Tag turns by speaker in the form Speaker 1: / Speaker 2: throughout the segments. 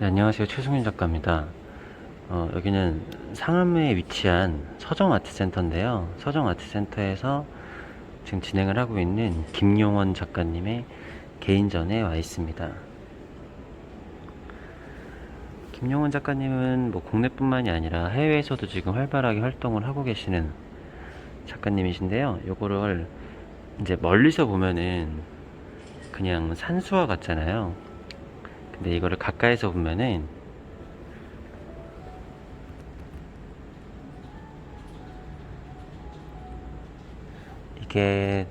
Speaker 1: 네, 안녕하세요. 최승윤 작가입니다. 여기는 상암에 위치한 서정아트센터인데요. 서정아트센터에서 지금 진행을 하고 있는 김용원 작가님의 개인전에 와 있습니다. 김용원 작가님은 뭐 국내뿐만이 아니라 해외에서도 지금 활발하게 활동을 하고 계시는 작가님이신데요. 요거를 이제 멀리서 보면은 그냥 산수화 같잖아요. 근데 이거를 가까이서 보면은 이게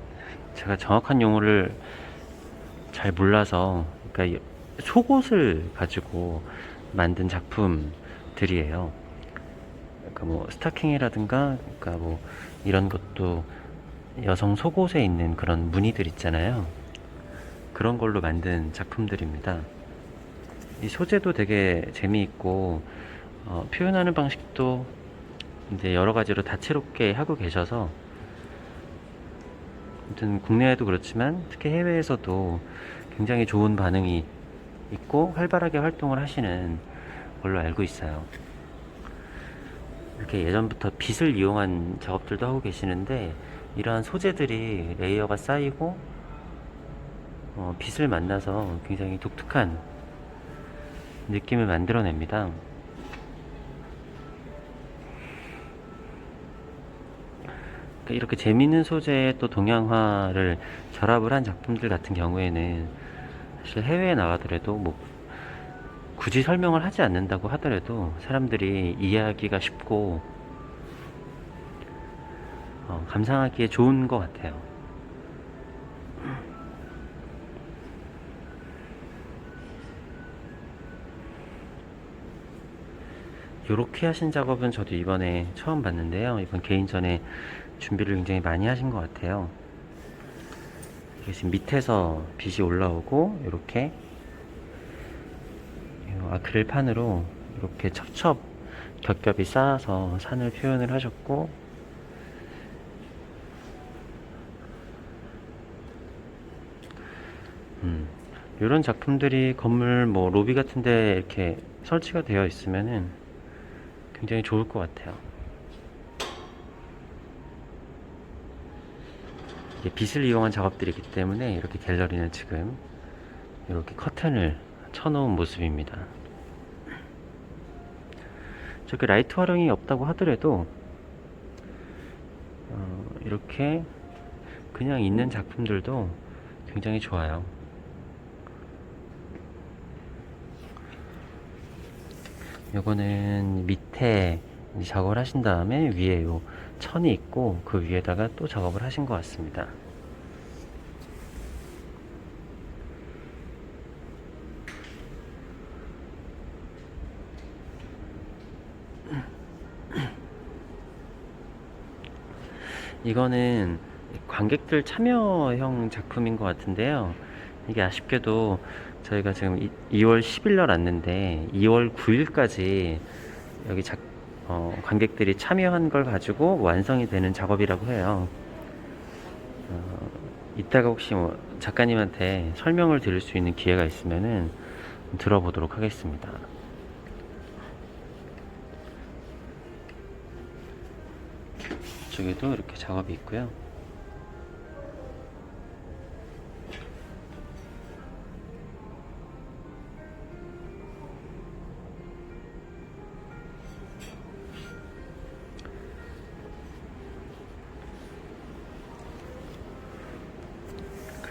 Speaker 1: 제가 정확한 용어를 잘 몰라서, 그러니까 속옷을 가지고 만든 작품들이에요. 그러니까 뭐 스타킹이라든가, 그러니까 뭐 이런 것도 여성 속옷에 있는 그런 무늬들 있잖아요. 그런 걸로 만든 작품들입니다. 이 소재도 되게 재미있고, 표현하는 방식도 이제 여러 가지로 다채롭게 하고 계셔서, 아무튼 국내에도 그렇지만 특히 해외에서도 굉장히 좋은 반응이 있고 활발하게 활동을 하시는 걸로 알고 있어요. 이렇게 예전부터 빗을 이용한 작업들도 하고 계시는데, 이러한 소재들이 레이어가 쌓이고 빗을 만나서 굉장히 독특한 느낌을 만들어냅니다. 그러니까 이렇게 재미있는 소재에 또 동양화를 결합을 한 작품들 같은 경우에는 사실 해외에 나가더라도 뭐 굳이 설명을 하지 않는다고 하더라도 사람들이 이해하기가 쉽고 감상하기에 좋은 것 같아요. 요렇게 하신 작업은 저도 이번에 처음 봤는데요. 이번 개인전에 준비를 굉장히 많이 하신 것 같아요. 이게 지금 밑에서 빛이 올라오고, 이렇게 아크릴판으로 이렇게 첩첩 겹겹이 쌓아서 산을 표현을 하셨고, 이런 작품들이 건물 뭐 로비 같은데 이렇게 설치가 되어 있으면은 굉장히 좋을 것 같아요. 이게 빛을 이용한 작업들이기 때문에 이렇게 갤러리는 지금 이렇게 커튼을 쳐놓은 모습입니다. 저렇게 라이트 활용이 없다고 하더라도 이렇게 그냥 있는 작품들도 굉장히 좋아요. 요거는 밑에 작업을 하신 다음에 위에 요 천이 있고 그 위에다가 또 작업을 하신 것 같습니다. 이거는 관객들 참여형 작품인 것 같은데요. 이게 아쉽게도 저희가 지금 2월 10일 날 왔는데 2월 9일까지 여기 관객들이 참여한 걸 가지고 완성이 되는 작업이라고 해요. 이따가 혹시 뭐 작가님한테 설명을 드릴 수 있는 기회가 있으면은 들어보도록 하겠습니다. 이쪽에도 이렇게 작업이 있고요.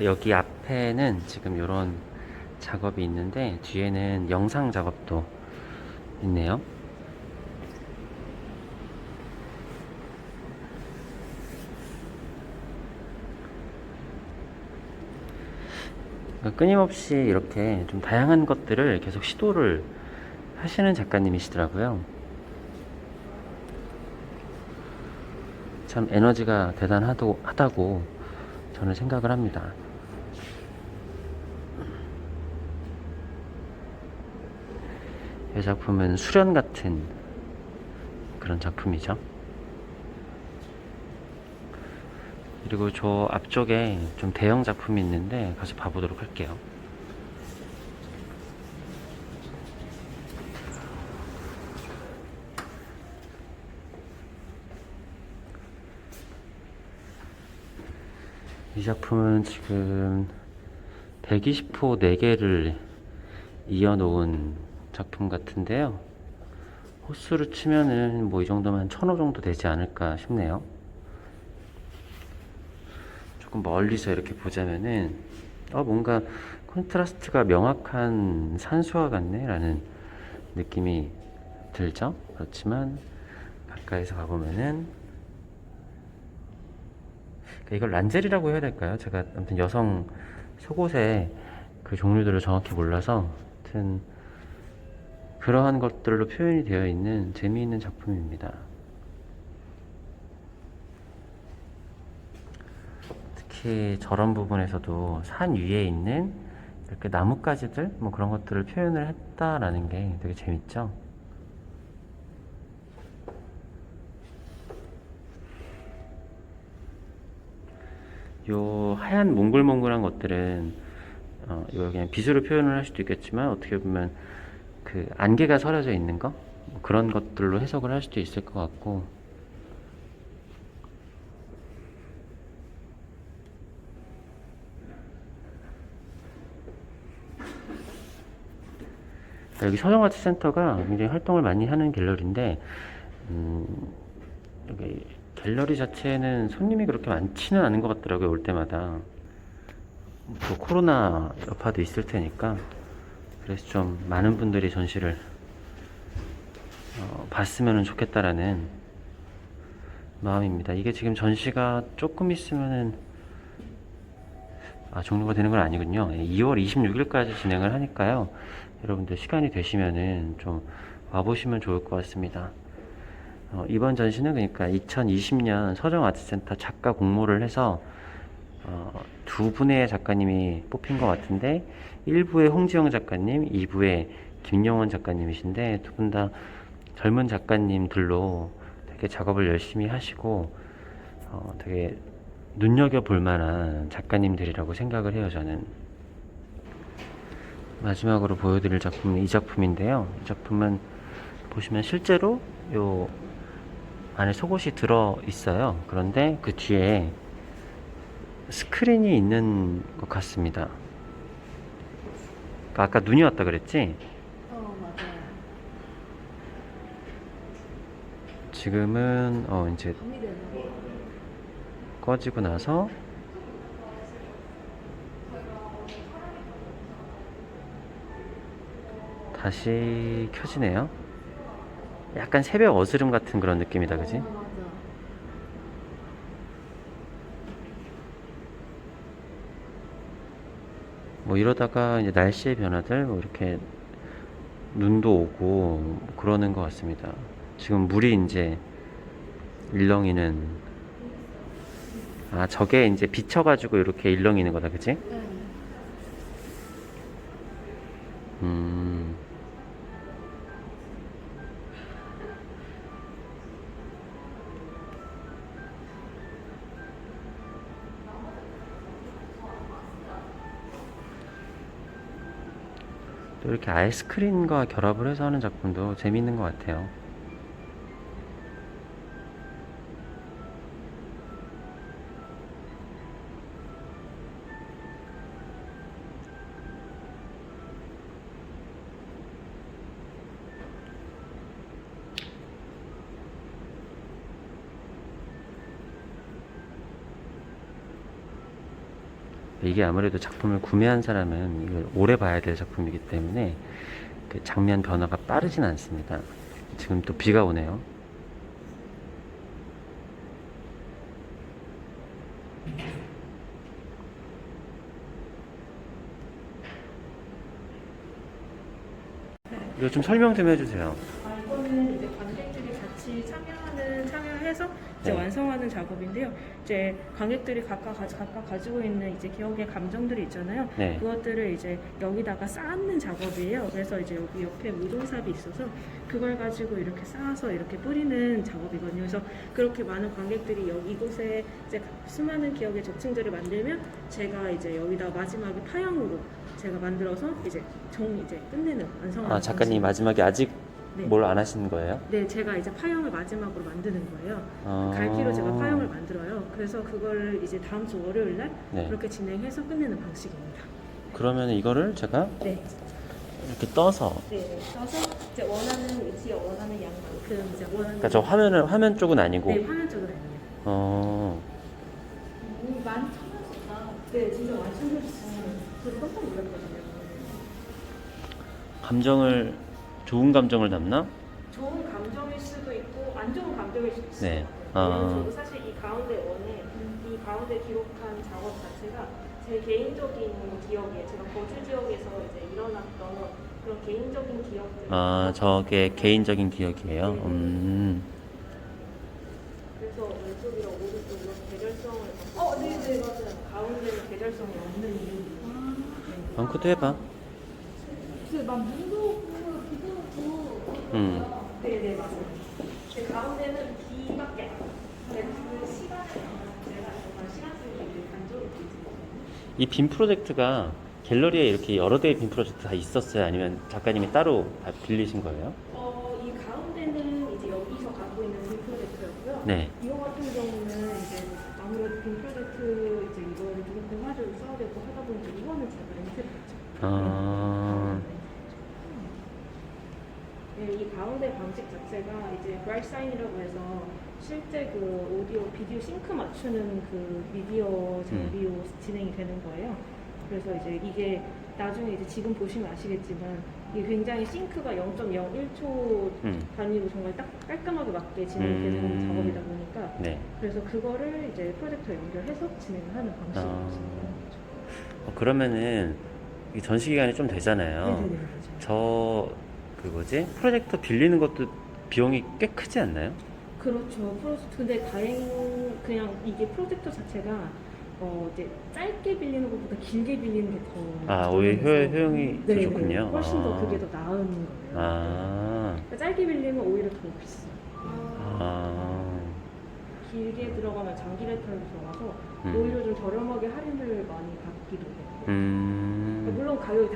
Speaker 1: 여기 앞에는 지금 이런 작업이 있는데 뒤에는 영상 작업도 있네요. 끊임없이 이렇게 좀 다양한 것들을 계속 시도를 하시는 작가님이시더라고요. 참 에너지가 대단하다고 저는 생각을 합니다. 이 작품은 수련 같은 그런 작품이죠. 그리고 저 앞쪽에 좀 대형 작품이 있는데 가서 봐보도록 할게요. 이 작품은 지금 120호 4개를 이어놓은 작품 같은데요. 호수로 치면은 뭐 이 정도면 1000호 정도 되지 않을까 싶네요. 조금 멀리서 이렇게 보자면은 뭔가 콘트라스트가 명확한 산수화 같네 라는 느낌이 들죠. 그렇지만 가까이서 가보면은 이걸 란젤이라고 해야 될까요? 제가 아무튼 여성 속옷의 그 종류들을 정확히 몰라서 아무튼 그러한 것들로 표현이 되어 있는 재미있는 작품입니다. 특히 저런 부분에서도 산 위에 있는 이렇게 나뭇가지들 뭐 그런 것들을 표현을 했다라는 게 되게 재밌죠. 요 하얀 몽글몽글한 것들은 이걸 그냥 빗으로 표현을 할 수도 있겠지만 어떻게 보면 그 안개가 서려져 있는 거 뭐 그런 것들로 해석을 할 수도 있을 것 같고, 여기 서정아트센터가 굉장히 활동을 많이 하는 갤러리인데 여기 갤러리 자체에는 손님이 그렇게 많지는 않은 것 같더라고요. 올 때마다 또 코로나 여파도 있을 테니까 그래서 좀 많은 분들이 전시를 봤으면 좋겠다라는 마음입니다. 이게 지금 전시가 조금 있으면은 종료가 되는 건 아니군요. 2월 26일까지 진행을 하니까요. 여러분들 시간이 되시면은 좀 와보시면 좋을 것 같습니다. 이번 전시는 그러니까 2020년 서정아트센터 작가 공모를 해서 두 분의 작가님이 뽑힌 것 같은데 1부의 홍지영 작가님, 2부의 김영원 작가님이신데 두 분 다 젊은 작가님들로 되게 작업을 열심히 하시고 되게 눈여겨볼 만한 작가님들이라고 생각을 해요. 저는 마지막으로 보여드릴 작품은 이 작품인데요. 이 작품은 보시면 실제로 요 안에 속옷이 들어 있어요. 그런데 그 뒤에 스크린이 있는 것 같습니다. 그러니까 아까 눈이 왔다 그랬지?
Speaker 2: 맞아요.
Speaker 1: 지금은 이제
Speaker 2: 밤이 되나 봐.
Speaker 1: 꺼지고 나서 다시 켜지네요. 약간 새벽 어스름 같은 그런 느낌이다, 그지?
Speaker 2: 맞아.
Speaker 1: 뭐 이러다가 이제 날씨의 변화들 뭐 이렇게 눈도 오고 뭐 그러는 것 같습니다. 지금 물이 이제 일렁이는, 저게 이제 비쳐가지고 이렇게 일렁이는 거다, 그치?
Speaker 2: 네.
Speaker 1: 음, 또 이렇게 아이스크림과 결합을 해서 하는 작품도 재밌는 것 같아요. 이게 아무래도 작품을 구매한 사람은 이걸 오래 봐야 될 작품이기 때문에 그 장면 변화가 빠르진 않습니다. 지금 또 비가 오네요. 이거 좀 설명 좀 해주세요.
Speaker 2: 이거는 이제 관객들이 같이 참여해서 이제
Speaker 1: 네.
Speaker 2: 완성하는 작업인데요. 이제 관객들이 각각 가지고 있는 이제 기억의 감정들이 있잖아요.
Speaker 1: 네.
Speaker 2: 그것들을 이제 여기다가 쌓는 작업이에요. 그래서 이제 여기 옆에 무동삽이 있어서 그걸 가지고 이렇게 쌓아서 이렇게 뿌리는 작업이거든요. 그래서 그렇게 많은 관객들이 여기 이곳에 이제 수많은 기억의 적층들을 만들면 제가 이제 여기다 마지막에 파형으로 제가 만들어서 이제 이제 끝내는 완성하는
Speaker 1: 작가님
Speaker 2: 방식으로.
Speaker 1: 마지막에 아직
Speaker 2: 네.
Speaker 1: 뭘 안 하시는 거예요?
Speaker 2: 네, 제가 이제 파형을 마지막으로 만드는 거예요.
Speaker 1: 아.
Speaker 2: 갈피로 제가 파형을 만들어요. 그래서 그걸 이제 다음 주 월요일 날
Speaker 1: 네.
Speaker 2: 그렇게 진행해서 끝내는 방식입니다.
Speaker 1: 그러면 이거를 제가
Speaker 2: 네.
Speaker 1: 이렇게 떠서,
Speaker 2: 네, 써서 이제 원하는 위치에 원하는 양만큼 이제 원하는.
Speaker 1: 그러니까 저 화면 쪽은 아니고,
Speaker 2: 네, 화면 쪽은 아니에요. 많이 참여했었다. 네, 진짜 많이 참여했어요. 저도 깜짝 놀랐거든요.
Speaker 1: 감정을, 좋은 감정을 담나?
Speaker 2: 좋은 감정일 수도 있고 안 좋은 감정일 수도 있어요.
Speaker 1: 네.
Speaker 2: 왜냐면 저도 사실 이 가운데 원에 이 가운데 기록한 작업 자체가 제 개인적인 기억이에요. 제가 거주 지역에서 이제 일어났던 그런 개인적인 기억들.
Speaker 1: 아, 저게 개인적인 기억이에요?
Speaker 2: 네. 그래서 왼쪽이랑 오른쪽으로 계절성을 네네 맞아요. 가운데는 계절성이 없는 이유예요.
Speaker 1: 앙코도 해봐.
Speaker 3: 막 눈도 오고 비도 오고
Speaker 2: 네네 맞아요. 근데 가운데는 비밖에 안 와요. 근데 그 시간에 제가 정말 시간 쓰기 단조를 보여드릴게요.
Speaker 1: 이 빔 프로젝트가 갤러리에 이렇게 여러 대의 빔 프로젝트 다 있었어요? 아니면 작가님이 따로 다 빌리신 거예요?
Speaker 2: 이 가운데는 이제 여기서 갖고 있는 빔 프로젝트였고요.
Speaker 1: 네.
Speaker 2: 이거 같은 경우는 이제 아무래도 빔 프로젝트 이제 이거를 무조건 화를 써야 되고 하다 보니까 이거는 제가 렌트를 했죠.
Speaker 1: 아,
Speaker 2: 네, 이 가운데 방식 자체가 이제 브라이트 사인이라고 해서 실제 그 오디오, 비디오 싱크 맞추는 그 미디어 장비로 진행이 되는 거예요. 그래서 이제 이게 나중에 이제 지금 보시면 아시겠지만 이게 굉장히 싱크가 0.01초 단위로 정말 딱 깔끔하게 맞게 진행되는 작업이다 보니까
Speaker 1: 네.
Speaker 2: 그래서 그거를 이제 프로젝터에 연결해서 진행을 하는 방식이었습니다.
Speaker 1: 그러면은 이 전시 기간이 좀 되잖아요.
Speaker 2: 네네네 맞아요.
Speaker 1: 저, 그 뭐지? 프로젝터 빌리는 것도 비용이 꽤 크지 않나요?
Speaker 2: 그렇죠. 근데 그냥 이게 프로젝터 자체가 이제 짧게 빌리는 것보다 길게 빌리는 게 더.
Speaker 1: 아, 오히려 효용이 더
Speaker 2: 네,
Speaker 1: 좋군요.
Speaker 2: 훨씬 더
Speaker 1: 아.
Speaker 2: 그게 더 나은 거예요. 그러니까 짧게 빌리면 오히려 더 비싸요.
Speaker 1: 아.
Speaker 2: 길게 들어가면 장기 레터로 들어가서
Speaker 1: 음.
Speaker 2: 오히려 좀 저렴하게 할인을 많이 받기도 해요. 그러니까 물론 가격이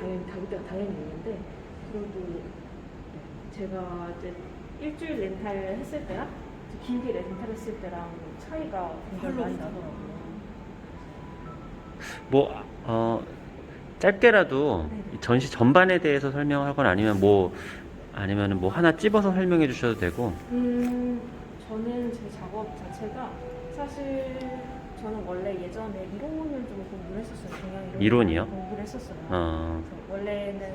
Speaker 2: 당연히 있는데 그래도 제가 이제 일주일 렌탈 했을 때랑 길게 렌탈 했을 때랑 차이가 굉장히 많이 나더라고요.
Speaker 1: 짧게라도
Speaker 2: 네네.
Speaker 1: 이 전시 전반에 대해서 설명하거나 아니면은 뭐 하나 찝어서 설명해 주셔도 되고.
Speaker 2: 저는 제 작업 자체가 사실 저는 원래 예전에 이론을 좀 공부를 했었어요. 경영
Speaker 1: 이론이요?
Speaker 2: 공부를 했었어요.
Speaker 1: 어.
Speaker 2: 그래서 원래는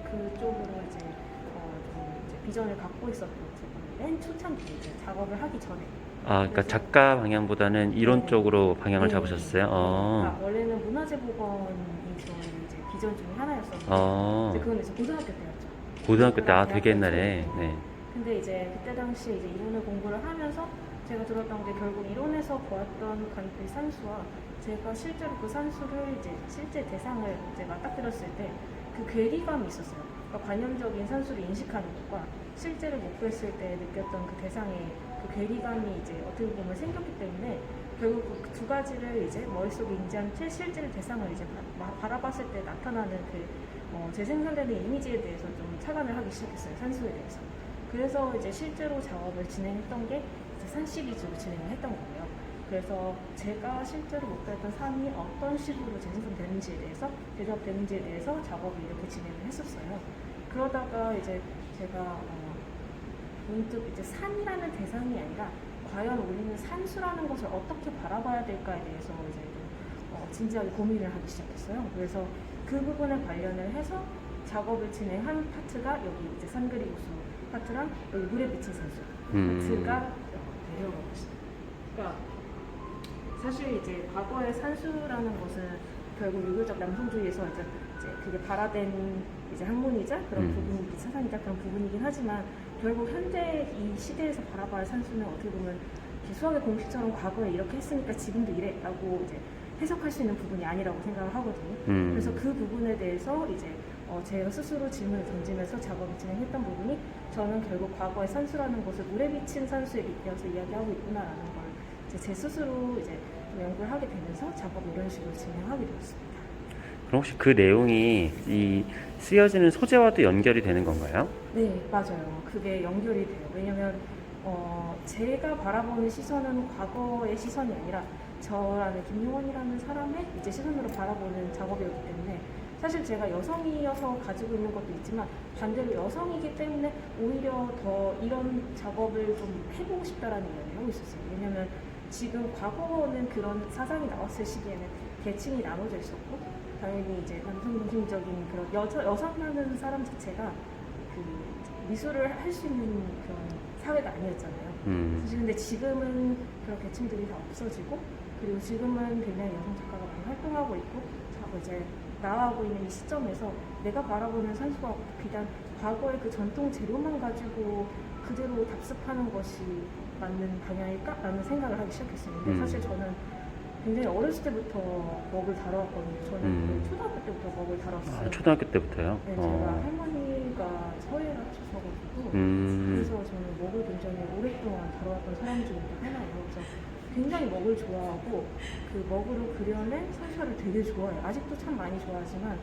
Speaker 2: 그쪽으로 이제 좀 이제 비전을 갖고 있었던 제가 맨 초창기 이제 작업을 하기 전에.
Speaker 1: 아, 그러니까
Speaker 2: 그래서-
Speaker 1: 작가 방향보다는 이론
Speaker 2: 네.
Speaker 1: 쪽으로 방향을
Speaker 2: 네.
Speaker 1: 잡으셨어요?
Speaker 2: 그러니까 원래는 문화재보건이 저의 이제 비전 중에 하나였었는데 이제 그건 이제 고등학교 때였죠.
Speaker 1: 고등학교 때, 되게
Speaker 2: 대학교
Speaker 1: 옛날에.
Speaker 2: 때였죠.
Speaker 1: 네.
Speaker 2: 근데 이제 그때 당시에 이제 이론을 공부를 하면서 제가 들었던 게 결국 이론에서 보았던 그 산수와 제가 실제로 그 산수를 이제 실제 대상을 이제 맞닥뜨렸을 때 그 괴리감이 있었어요. 그러니까 관념적인 산수를 인식하는 것과 실제로 목표했을 때 느꼈던 그 대상의 그 괴리감이 이제 어떻게 보면 생겼기 때문에 결국 그 두 가지를 이제 머릿속에 인지한 채 실제 대상을 이제 바라봤을 때 나타나는 재생산되는 이미지에 대해서 좀 착안을 하기 시작했어요. 산수에 대해서. 그래서 이제 실제로 작업을 진행했던 게 이제 산 시리즈로 진행을 했던 거예요. 그래서 제가 실제로 목표했던 산이 어떤 식으로 재생산되는지에 대해서, 제작되는지에 대해서 작업을 이렇게 진행을 했었어요. 그러다가 이제 제가 문득 이제 산이라는 대상이 아니라 과연 우리는 산수라는 것을 어떻게 바라봐야 될까에 대해서 이제 좀 진지하게 고민을 하기 시작했어요. 그래서 그 부분에 관련을 해서 작업을 진행한 파트가 여기 이제 산그리우수 파트랑 여기 물에 비친 산수 파트가 내려가고 있습니다. 그러니까 사실 이제 과거의 산수라는 것은 결국 유교적 남성주의에서 이제 그게 발화된 이제 학문이자 그런 부분이 사상이자 그런 부분이긴 하지만 결국 현재 이 시대에서 바라봐야 산수는 어떻게 보면 수학의 공식처럼 과거에 이렇게 했으니까 지금도 이래라고 이제 해석할 수 있는 부분이 아니라고 생각을 하거든요. 그래서 그 부분에 대해서 이제 제가 스스로 질문을 던지면서 작업을 진행했던 부분이 저는 결국 과거의 산수라는 것을 물에 비친 산수에 빗대어서 이야기하고 있구나라는 걸 이제 제 스스로 이제 좀 연구를 하게 되면서 작업을 이런 식으로 진행하게 되었습니다.
Speaker 1: 그럼 혹시 그 내용이 이 쓰여지는 소재와도 연결이 되는 건가요?
Speaker 2: 네, 맞아요. 그게 연결이 돼요. 왜냐면 제가 바라보는 시선은 과거의 시선이 아니라 저라는 김용원이라는 사람의 이제 시선으로 바라보는 작업이었기 때문에 사실 제가 여성이어서 가지고 있는 것도 있지만 반대로 여성이기 때문에 오히려 더 이런 작업을 좀 해보고 싶다라는 이야기를 하고 있었어요. 왜냐면 지금 과거는 그런 사상이 나왔을 시기에는 계층이 나눠져 있었고 당연히 이제 남성 중심적인 그런 여성이라는 사람 자체가 그 미술을 할 수 있는 그런 사회가 아니었잖아요. 사실 근데 지금은 그런 계층들이 다 없어지고 그리고 지금은 굉장히 여성 작가가 많이 활동하고 있고 자꾸 이제 나아가고 있는 이 시점에서 내가 바라보는 산수와 비단 과거의 그 전통 재료만 가지고 그대로 답습하는 것이 맞는 방향일까라는 생각을 하기 시작했었는데 사실 저는 굉장히 어렸을 때부터 먹을 다뤄왔거든요. 저는 초등학교 때부터 먹을 다뤘어요.
Speaker 1: 아, 초등학교 때부터요?
Speaker 2: 네, 제가 할머니가 서예를 하셔가지고 그래서 저는 먹을 굉장히 오랫동안 다뤄왔던 사람 중에 하나예요. 그래서 굉장히 먹을 좋아하고 그 먹으로 그려낸 산수화를 되게 좋아해요. 아직도 참 많이 좋아하지만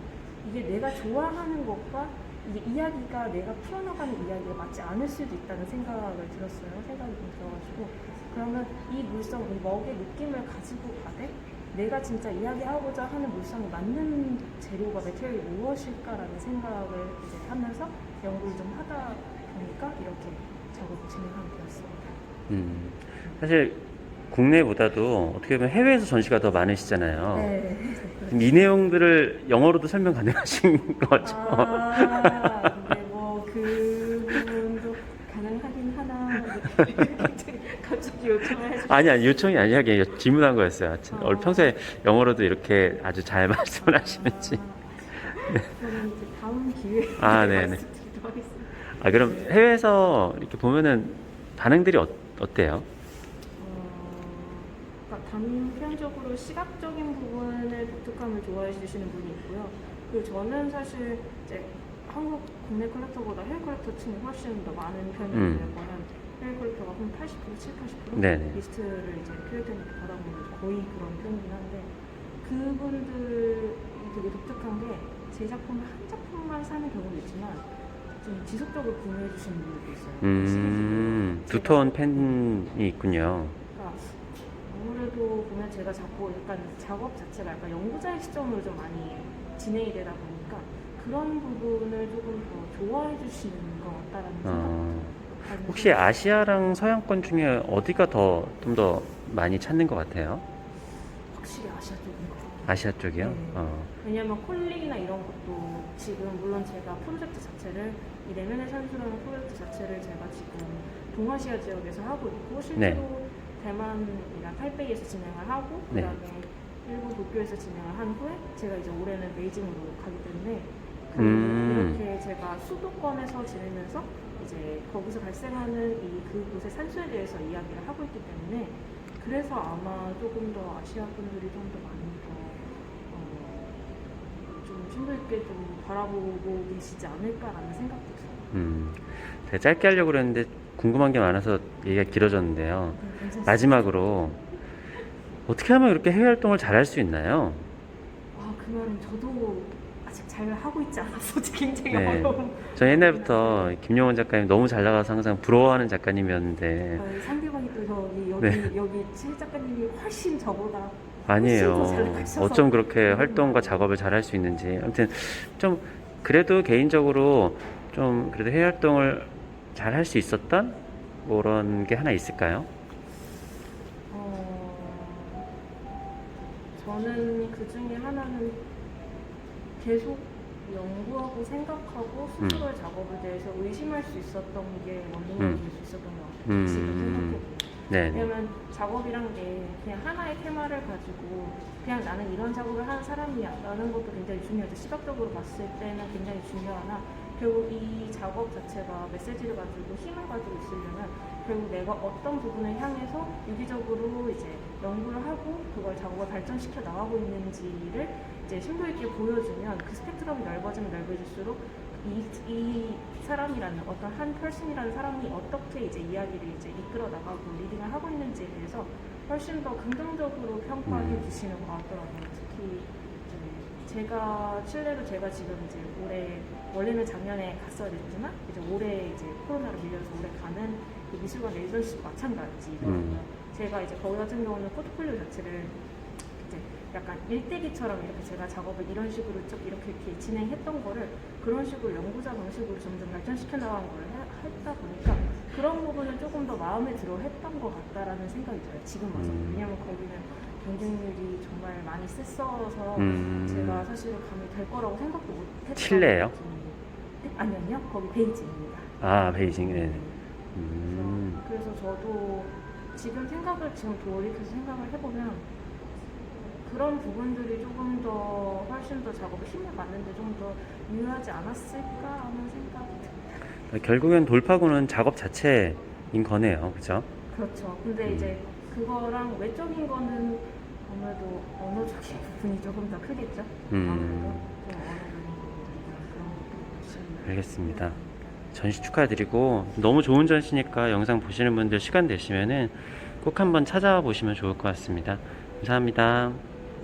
Speaker 2: 이게 내가 좋아하는 것과 이게 이야기가 내가 풀어나가는 이야기가 맞지 않을 수도 있다는 생각이 좀 들어가지고 그러면 이 물성, 이 먹의 느낌을 가지고 가되 내가 진짜 이야기하고자 하는 물성에 맞는 재료가 메테리얼이 무엇일까라는 생각을 이제 하면서 연구를 좀 하다 보니까 이렇게 작업을 진행하게 되었습니다.
Speaker 1: 사실 국내보다도 어떻게 보면 해외에서 전시가 더 많으시잖아요.
Speaker 2: 네.
Speaker 1: 그럼 이 내용들을 영어로도 설명 가능하신 거죠?
Speaker 2: 근데 뭐 그 부분도 가능하긴 하나 갑자기 요청을 해주시고
Speaker 1: 아니 요청이 아니라 그냥 질문한 거였어요. 평소에 영어로도 이렇게 아주 잘 말씀을 하시는지.
Speaker 2: 저는 이제 다음 기회에
Speaker 1: 네네.
Speaker 2: 말씀드리도록 하겠습니다.
Speaker 1: 그럼 해외에서 이렇게 보면은 반응들이 어때요?
Speaker 2: 그러니까 단편적으로 시각적인 부분을 독특함을 좋아해 주시는 분이 있고요. 그리고 저는 사실 이제 한국 국내 컬렉터보다 해외 컬렉터 층이 훨씬 더 많은 편이고요. 해외 컬렉터가 한 80%, 70, 80%
Speaker 1: 네네.
Speaker 2: 리스트를 이제 큐레이터님께 받아보면 거의 그런 편이긴 한데 그분들이 되게 독특한 게 제 작품을 한 작품만 사는 경우도 있지만 좀 지속적으로 구매해 주시는 분들도 있어요.
Speaker 1: 두터운 팬이 있군요.
Speaker 2: 그러니까 아무래도 보면 제가 자꾸 약간 작업 자체가 약간 연구자의 시점으로 좀 많이 진행이 되다 보니까 그런 부분을 조금 더 좋아해 주시는 것 같다라는 생각이
Speaker 1: 혹시 아시아랑 서양권 중에 어디가 좀 더 많이 찾는 것 같아요?
Speaker 2: 확실히 아시아 쪽인 것 같아요.
Speaker 1: 아시아 쪽이요?
Speaker 2: 네. 왜냐면 콜릭이나 이런 것도 지금 물론 제가 프로젝트 자체를 이 내면의 산수라는 프로젝트 자체를 제가 지금 동아시아 지역에서 하고 있고 실제로 대만이랑 타이베이에서 진행을 하고 그다음에 일본 도쿄에서 진행을 한 후에 제가 이제 올해는 베이징으로 가기 때문에 이렇게 제가 수도권에서 지내면서 이제 거기서 발생하는 그곳의 산수에 대해서 이야기를 하고 있기 때문에 그래서 아마 조금 더 아시아 분들이 좀 더 많이 좀 심도 있게 좀 바라보고 계시지 않을까라는 생각도 들어요.
Speaker 1: 제가 짧게 하려고 그랬는데 궁금한 게 많아서 얘기가 길어졌는데요. 마지막으로 어떻게 하면 이렇게 해외 활동을 잘 할 수 있나요?
Speaker 2: 그 말은 저도 아직 잘 하고 있지 않아서 굉장히 어려운.
Speaker 1: 저 옛날부터 김용원 작가님 너무 잘 나가서 항상 부러워하는 작가님이었는데
Speaker 2: 상대방이 또 여기 실 작가님이 훨씬 저보다
Speaker 1: 아니에요.
Speaker 2: 훨씬 더 잘 나가셔서
Speaker 1: 어쩜 그렇게 활동과 작업을 잘 할 수 있는지. 아무튼 좀 그래도 개인적으로 좀 그래도 해외 활동을 잘 할 수 있었던 뭐 그런 게 하나 있을까요?
Speaker 2: 저는 그 중에 하나는 계속 연구하고 생각하고 스스로의 작업에 대해서 의심할 수 있었던 게 원동력이 될 수 있었던 것 같아요. 지금 생각해보면. 왜냐면 작업이란 게 그냥 하나의 테마를 가지고 그냥 나는 이런 작업을 하는 사람이야 라는 것도 굉장히 중요하죠. 시각적으로 봤을 때는 굉장히 중요하나 결국 이 작업 자체가 메시지를 가지고 힘을 가지고 있으려면 결국 내가 어떤 부분을 향해서 유기적으로 이제 연구를 하고 그걸 작업을 발전시켜 나가고 있는지를 이제 심도 있게 보여주면 그 스펙트럼이 넓어지면 넓어질수록 이 사람이라는 어떤 한 펄슨이라는 사람이 어떻게 이제 이야기를 이제 이끌어 나가고 리딩을 하고 있는지에 대해서 훨씬 더 긍정적으로 평가해 주시는 것 같더라고요. 특히 이제 제가 칠레로 제가 지금 이제 올해 원래는 작년에 갔어야 됐지만 이제 올해 이제 코로나로 밀려서 올해 가는 그 미술관 레지던시도 마찬가지거든요. 제가 이제 거기 같은 경우는 포트폴리오 자체를 이제 약간 일대기처럼 이렇게 제가 작업을 이런 식으로 쭉 이렇게 진행했던 거를 그런 식으로 연구자 방식으로 점점 발전시켜 나간 걸 했다 보니까 그런 부분은 조금 더 마음에 들어 했던 것 같다라는 생각이 들어요. 지금 와서. 왜냐면 거기는 경쟁률이 정말 많이 셌어서 제가 사실은 감이 될 거라고 생각도 못 했던
Speaker 1: 칠레예요?
Speaker 2: 네? 아니요. 거기 베이징입니다.
Speaker 1: 아, 베이징. 네.
Speaker 2: 그래서 저도 지금 돌이켜서 생각을 해보면 그런 부분들이 조금 더 훨씬 더 작업에 힘을 받는데 좀 더 유효하지 않았을까 하는 생각이 듭니다.
Speaker 1: 결국엔 돌파구는 작업 자체인 거네요. 그죠?
Speaker 2: 그렇죠. 근데 이제 그거랑 외적인 거는 아무래도 언어적인 부분이 조금 더 크겠죠. 아무래도 좀 언어적인 부분들이나 그런 것들이 훨씬
Speaker 1: 알겠습니다. 전시 축하드리고 너무 좋은 전시니까 영상 보시는 분들 시간 되시면은 꼭 한번 찾아와 보시면 좋을 것 같습니다. 감사합니다.